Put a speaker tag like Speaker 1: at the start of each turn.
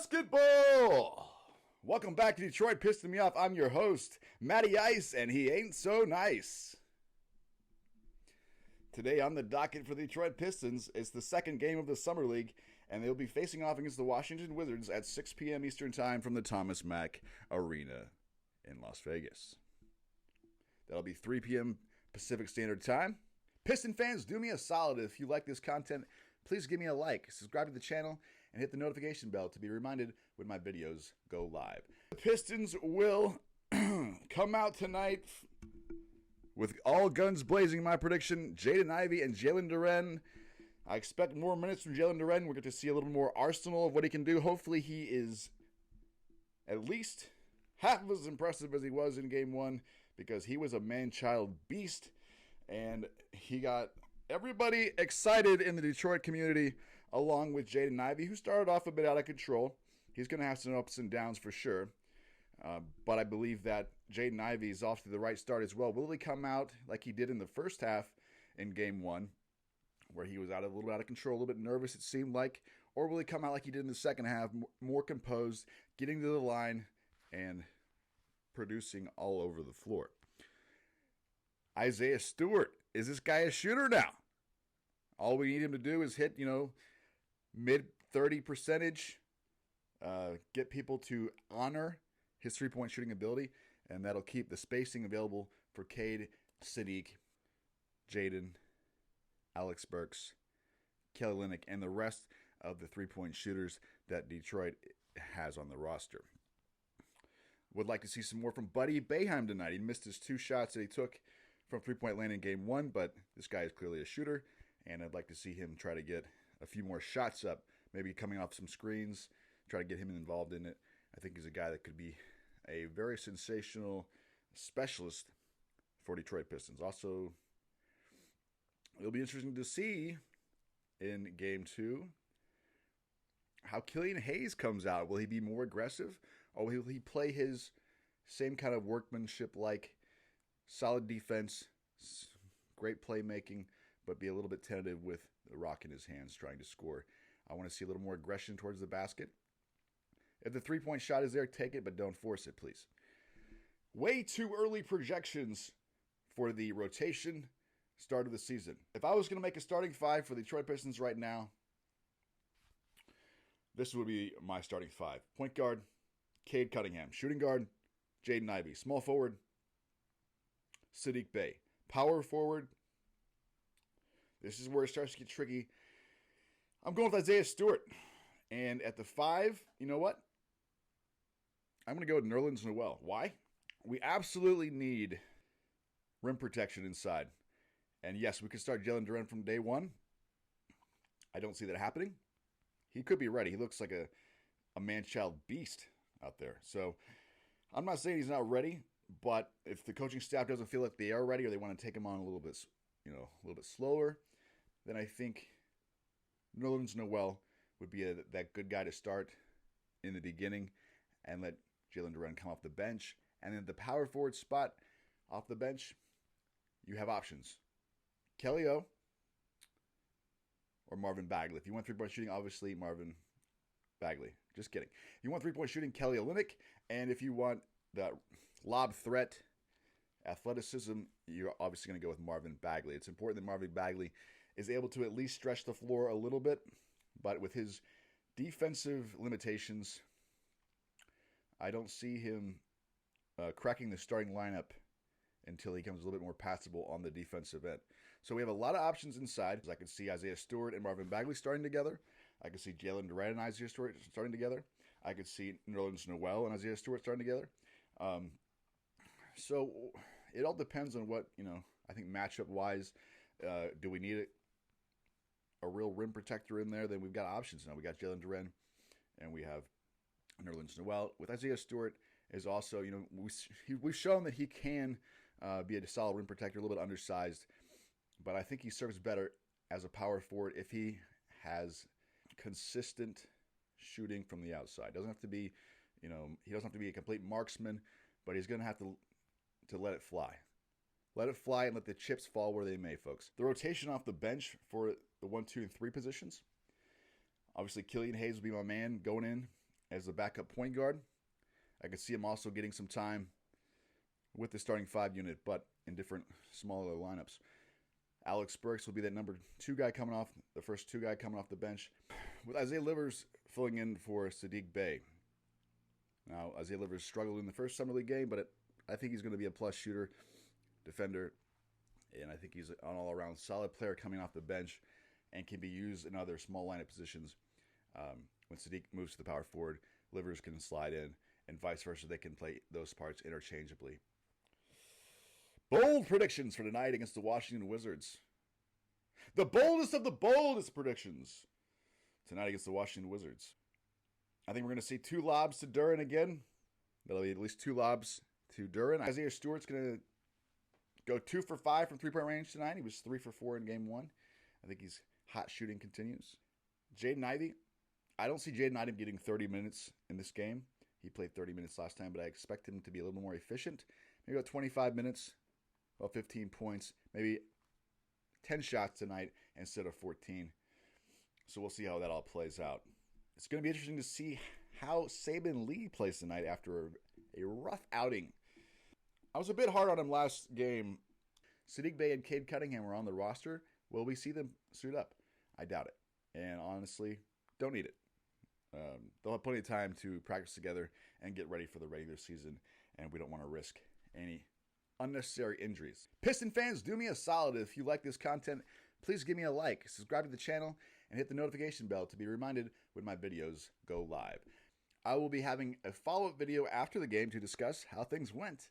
Speaker 1: Basketball! Welcome back to Detroit Pissing Me Off. I'm your host, Matty Ice, and he ain't so nice. Today on the docket for the Detroit Pistons, it's the second game of the Summer League, and they'll be facing off against the Washington Wizards at 6 p.m. Eastern Time from the Thomas Mack Arena in Las Vegas. That'll be 3 p.m. Pacific Standard Time. Piston fans, do me a solid. If you like this content, please give me a like, subscribe to the channel, and hit the notification bell to be reminded when my videos go live. The Pistons will come out tonight with all guns blazing. My prediction, Jaden Ivey and Jalen Duren. I expect more minutes from Jalen Duren. We're going to see a little more arsenal of what he can do. Hopefully he is at least half as impressive as he was in Game 1, because he was a man-child beast, and he got everybody excited in the Detroit community, along with Jaden Ivey, who started off a bit out of control. He's going to have some ups and downs for sure. But I believe that Jaden Ivey is off to the right start as well. Will he come out like he did in the first half in Game 1, where he was a little out of control, a little bit nervous it seemed like? Or will he come out like he did in the second half, more composed, getting to the line, and producing all over the floor? Isaiah Stewart, is this guy a shooter now? All we need him to do is hit, mid-30 percentage, get people to honor his three-point shooting ability, and that'll keep the spacing available for Cade, Sadiq, Jaden, Alex Burks, Kelly Olynyk, and the rest of the three-point shooters that Detroit has on the roster. Would like to see some more from Buddy Boeheim tonight. He missed his 2 shots that he took from three-point land in Game 1, but this guy is clearly a shooter, and I'd like to see him try to get a few more shots up, maybe coming off some screens, try to get him involved in it. I think he's a guy that could be a very sensational specialist for Detroit Pistons. Also, it'll be interesting to see in Game 2 how Killian Hayes comes out. Will he be more aggressive, or will he play his same kind of workmanship-like solid defense, great playmaking, but be a little bit tentative with the rock in his hands trying to score? I want to see a little more aggression towards the basket. If the three-point shot is there, take it, but don't force it, please. Way too early projections for the rotation start of the season. If I was going to make a starting 5 for the Detroit Pistons right now, this would be my starting 5. Point guard, Cade Cunningham. Shooting guard, Jaden Ivey. Small forward, Sadiq Bey. Power forward, this is where it starts to get tricky. I'm going with Isaiah Stewart. And at the 5, you know what? I'm going to go with Nerlens Noel. Why? We absolutely need rim protection inside. And yes, we could start Jalen Duren from day 1. I don't see that happening. He could be ready. He looks like a man-child beast out there. So I'm not saying he's not ready, but if the coaching staff doesn't feel like they are ready, or they want to take him on a little bit slower, then I think Nerlens Noel would be that good guy to start in the beginning and let Jalen Duren come off the bench. And then the power forward spot off the bench, you have options. Kelly O or Marvin Bagley. If you want three-point shooting, obviously Marvin Bagley. Just kidding. If you want three-point shooting, Kelly Olynyk. And if you want the lob threat, athleticism, you're obviously going to go with Marvin Bagley. It's important that Marvin Bagley is able to at least stretch the floor a little bit, but with his defensive limitations, I don't see him cracking the starting lineup until he becomes a little bit more passable on the defensive end. So we have a lot of options inside. I can see Isaiah Stewart and Marvin Bagley starting together. I can see Jalen Duren and Isaiah Stewart starting together. I could see Nerlens Noel and Isaiah Stewart starting together. So it all depends on what, I think matchup-wise, do we need a real rim protector in there? Then we've got options now. We got Jalen Duren, and we have Nerlens Noel. With Isaiah Stewart is also, we've shown that he can be a solid rim protector, a little bit undersized, but I think he serves better as a power forward if he has consistent shooting from the outside. Doesn't have to be, he doesn't have to be a complete marksman, but he's going to have to let it fly. Let it fly and let the chips fall where they may, folks. The rotation off the bench for the 1, 2, and 3 positions. Obviously, Killian Hayes will be my man going in as a backup point guard. I could see him also getting some time with the starting 5 unit, but in different, smaller lineups. Alex Burks will be that number 2 guy coming off, the first 2 guy coming off the bench, with Isaiah Livers filling in for Saddiq Bey. Now, Isaiah Livers struggled in the first Summer League game, but I think he's going to be a plus shooter, defender, and I think he's an all-around solid player coming off the bench and can be used in other small lineup positions. When Saddiq moves to the power forward, Livers can slide in, and vice versa. They can play those parts interchangeably. Bold predictions for tonight against the Washington Wizards. The boldest of the boldest predictions tonight against the Washington Wizards. I think we're going to see 2 lobs to Duren again. That'll be at least 2 lobs to Duren. Isaiah Stewart's going to go 2 for 5 from three-point range tonight. He was 3 for 4 in game 1. I think he's hot shooting continues. Jaden Ivey. I don't see Jaden Ivey getting 30 minutes in this game. He played 30 minutes last time, but I expect him to be a little more efficient. Maybe about 25 minutes, about 15 points, maybe 10 shots tonight instead of 14. So we'll see how that all plays out. It's going to be interesting to see how Saben Lee plays tonight after a rough outing. I was a bit hard on him last game. Saddiq Bey and Cade Cunningham were on the roster. Will we see them suit up? I doubt it. And honestly, don't need it. They'll have plenty of time to practice together and get ready for the regular season, and we don't want to risk any unnecessary injuries. Piston fans, do me a solid. If you like this content, please give me a like, subscribe to the channel, and hit the notification bell to be reminded when my videos go live. I will be having a follow-up video after the game to discuss how things went.